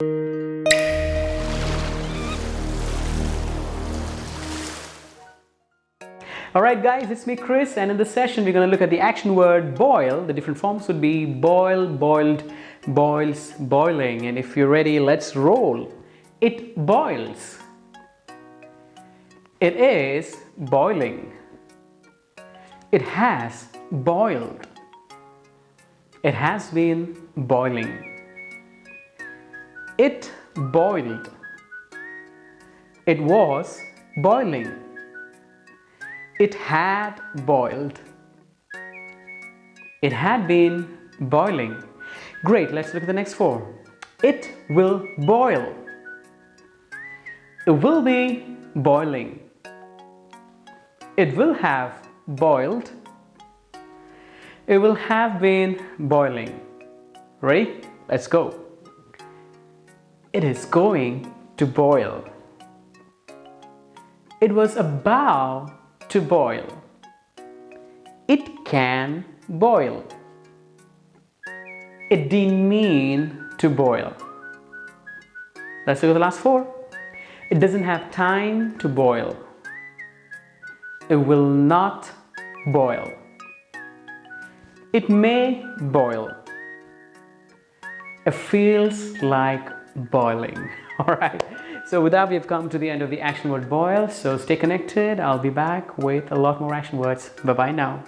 Alright guys, it's me Chris, and in this session we're going to look at the action word boil. The different forms would be boil, boiled, boils, boiling. And if you're ready, let's roll. It boils. It is boiling. It has boiled. It has been boiling. It boiled. It was boiling. It had boiled. It had been boiling. Great, let's look at the next four. It will boil. It will be boiling. It will have boiled. It will have been boiling. Ready? Let's go. It is going to boil. It was about to boil. It can boil. It didn't mean to boil. Let's look at the last four. It doesn't have time to boil. It will not boil. It may boil. It feels like boiling. All right. So with that, we've come to the end of the action word boil. So stay connected. I'll be back with a lot more action words. Bye-bye now.